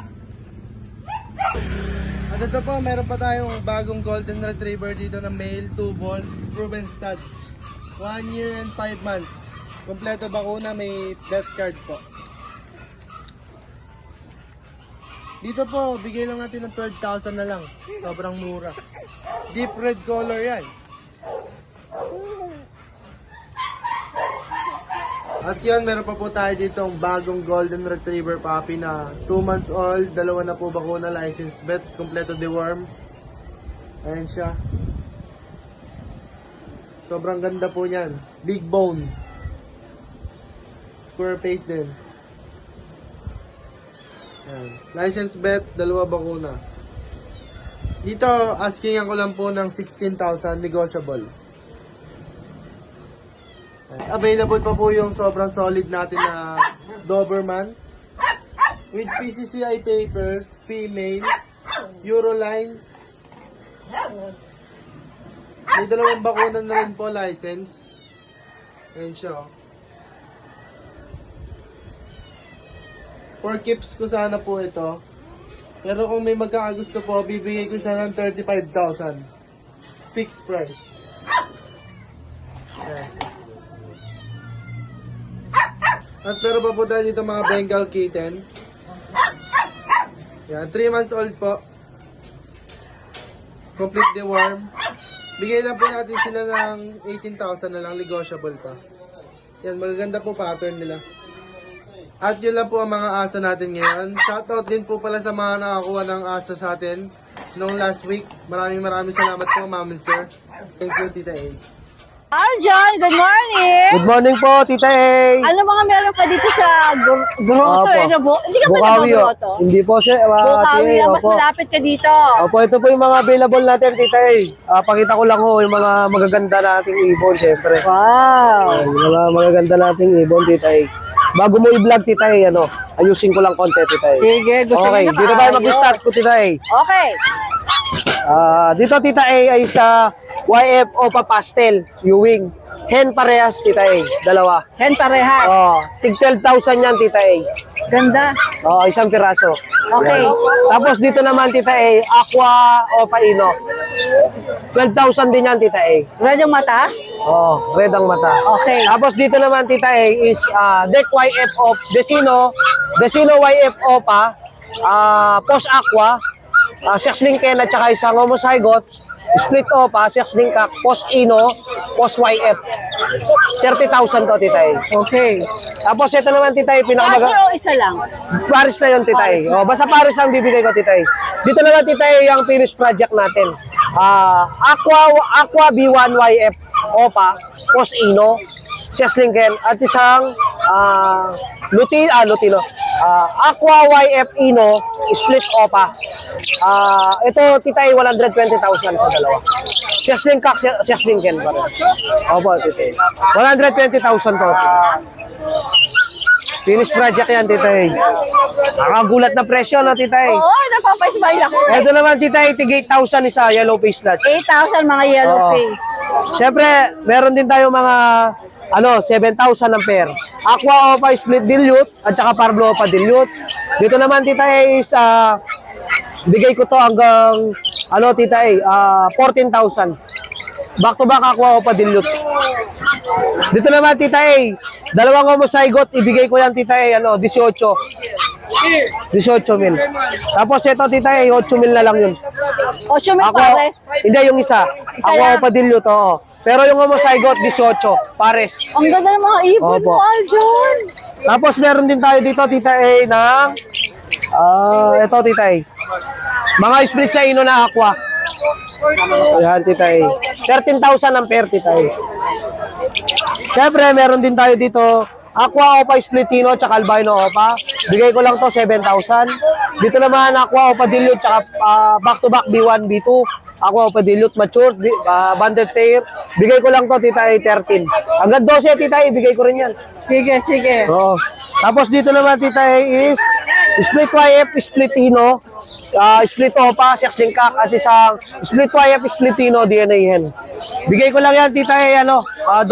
S5: At ito po, meron pa tayong bagong golden retriever dito na male, 2 balls, proven stud. 1 year and 5 months. Kompleto bakuna, may death card po. Dito po, bigay lang natin ng 12,000 na lang. Sobrang mura. Deep red color yan. At yun, meron pa po tayo dito ang bagong golden retriever puppy na 2 months old, 2 na po bakuna, license vet, kompleto deworm. Ayan siya. Sobrang ganda po niyan. Big bone. Square face din. Ayan. License vet, 2 bakuna. Dito, asking ako lang po ng 16,000, negotiable. Available pa po yung sobrang solid natin na Doberman with PCCI papers, female, Euroline. May 2 bakuna na rin po license. Ayan siya. For keeps ko sana po ito. Pero kung may magkakagusto po, bibigay ko siya ng 35,000. Fixed price. Ayan. At meron pa po tayo dito mga Bengal kitten. Yan, 3 months old po. Complete deworm. Bigay lang po natin sila ng 18,000 na lang, negotiable pa. Yan, magaganda po pattern nila. At yun lang po ang mga aso natin ngayon. Shoutout din po pala sa mga nakakuha ng aso sa atin noong last week. Maraming salamat po, Ma'am and Sir. Thank you, Tita A.
S1: John, good morning!
S7: Good morning po, Tita A.
S1: Ano mga meron ka dito sa Grotto?
S7: Opo.
S1: Hindi ka ba
S7: Bukawi,
S1: nag-Grotto?
S7: Hindi po, sir.
S1: Bukawi
S7: Tia A,
S1: lang, mas
S7: opo.
S1: malapit ka dito.
S7: Opo, ito po yung mga available natin, Tita A. Pakita ko lang ho yung mga magaganda nating ibon, syempre.
S1: Wow!
S7: Yung mga magaganda nating ibon, Tita A. Bago mo i-vlog, Tita A, ayusin ko lang konti, Tita A.
S1: Sige, gusto
S7: Okay,
S1: mo na
S7: dito tayo mag-start po, Tita A.
S1: Okay.
S7: Dito, Tita A, ay sa YF Opa Pastel, Ewing. Hen parehas, Tita A. 2.
S1: Hen parehas.
S7: Tig 12,000 yan, Tita A.
S1: Ganda.
S7: Isang piraso.
S1: Okay.
S7: Yan. Tapos dito naman, Tita A, Aqua Opa Ino. 12,000 din yan, Tita A.
S1: Red yung mata?
S7: Red ang mata.
S1: Okay.
S7: Tapos dito naman, Tita A, is Deck YF of Desino YF Opa, Post Aqua, Sexling Ken at saka isang homozygote, Split Opa, Sexling Kak, Post Ino, Post YF. 30,000 to, Tita A.
S1: Okay.
S7: Tapos ito naman, Tita A,
S1: Partner o isa lang?
S7: Paris na yun, Tita A. Basta Paris ang bibigay ko, Tita A. Dito naman, Tita A, yung finished project natin. Aqua B1 YF Opa, Post Ino, Sexling Ken, at isang Lutino. Aqua YF Ino, Split Opa. Ito, Tita A, 120,000 sa dalawa. Sexling Kak, Sexling Ken pa rin. Opo, Tita A. 120,000 to. Finish project yan, Tita A. Nakagulat na presyo, no, Tita A?
S1: Oo, napapa-smile ako.
S7: Ito naman, Tita A, tig 8,000 isa, yellow face lot.
S1: 8,000 mga yellow face.
S7: Siyempre, meron din tayo mga 7,000 ang pair. Aqua Opa Split Dilute at saka Parblo Opa Dilute. Dito naman, Tita A, is bigay ko to hanggang Tita A, 14,000. Back to back Aqua Opa Dilute. Dito naman, Tita A, 2 homozygote, ibigay ko yan, Tita A, 18 mil. Tapos ito, Tita A, 8 mil na lang yun.
S1: 8 mil pares.
S7: Hindi, yung isa. Aqua Opa Dilute, oo. Pero yung homozygote, 18, pares.
S1: Ang ganda ng mga ibon
S7: Opo.
S1: mo, Aljon.
S7: Tapos meron din tayo dito, Tita A, ng ito, Tita A. Mga split sa ino na aqua. Ayan, Tita A. 13,000 ang pair, Tita A. Siyempre, meron din tayo dito Aqua Opa Splitino at Albino Opa. Bigay ko lang to 7,000. Dito naman Aqua Opa Dilute at back to back B1, B2.
S12: Aqua Opa Dilute Mature, banded pair. Bigay ko lang to, Tita A, 13. Hanggang 12, Tita A, bigay ko rin yan.
S1: Sige, sige.
S12: Oo. Tapos dito naman, Tita A, is split YF, split Tino, split Opa, 16 kak, at isang split YF, split Tino, DNA hen. Bigay ko lang yan, Tita A, 12.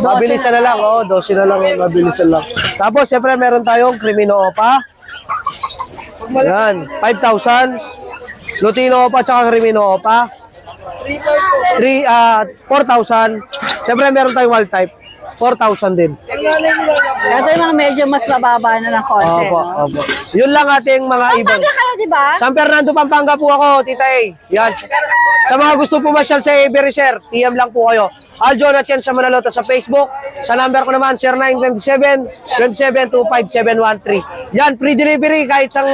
S12: Mabilisan na lang, 12 na lang, mabilisan lang. Tapos, siyempre, meron tayong Crimino Opa. Yan, 5,000. Lutino Opa, tsaka Crimino Opa. 4,000. Siyempre, meron tayong wild type. 4,000 din.
S1: Ito yung mga medyo mas mababa na ng konti.
S12: Opo,
S1: no?
S12: opo. Yun lang ating mga ibon.
S1: Pampanga kayo, di ba?
S12: San Fernando, Pampanga po ako, Tita A. Yan. Sa mga gusto pumasyal sa Every Share, PM lang po kayo. Aljo na Chen sa Manalota sa Facebook. Sa number ko naman, 0927-2725-713. Yan, free delivery kahit sang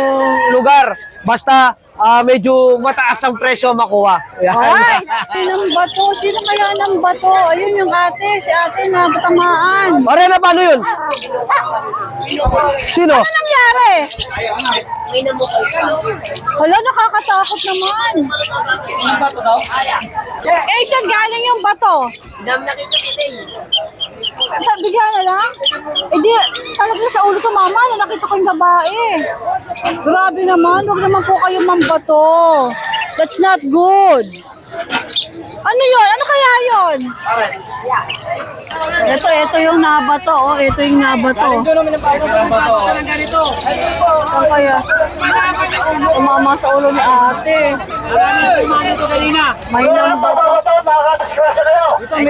S12: lugar. Basta medyo mataas ang presyo makuha. Yan.
S1: Ay, sinong bato? Sino kaya ng bato? Ayun yung ate. Si ate na batamaan.
S12: Pare na, paano yun? Sino?
S1: Ano nangyari? Hala, nakakatakot naman. Eh, saan galing yung bato? Bigyan na lang? Eh di, talaga sa ulo ko mama, na nakita ko yung babae. Grabe naman, huwag naman po kayo mambato. That's not good. Ano yun? Ano kaya yun? Ito yung nabato. Oh, ito yung nabato. Saan kaya? Tumama sa ulo ni ate. May nabato. Saan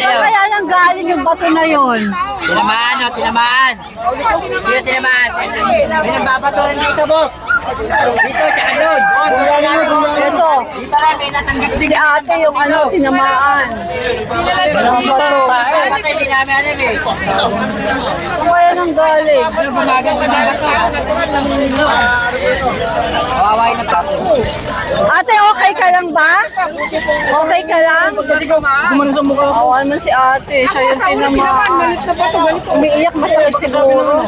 S1: kaya nang galing yung bato na yun?
S6: Tinamaan. Dito tinamaan. May nagbabato rin dito, boss. Dito, tsaka doon.
S1: Ito. Si ate yung tinamaan. Nabato. Saan kaya nang galing? Ate, okay ka lang ba? Okay ka lang? Awan mo si ate. Siya yung tinamaan. Umiiyak, masakit siguro.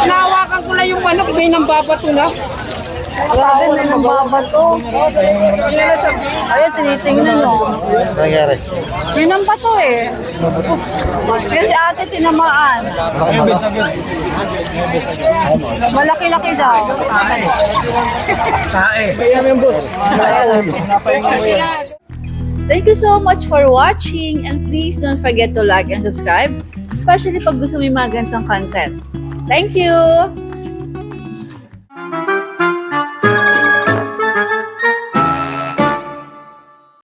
S8: Nahawakan ko na yung manok, may nang babato na.
S1: Grabe, may mababato. Ayun, tinitingnan no.
S5: Nangyari.
S1: Yun ang bato eh. Kasi ate tinamaan. Malaki-laki daw. Thank you so much for watching and please don't forget to like and subscribe, especially pag gusto mo yung mga ganitong content. Thank you!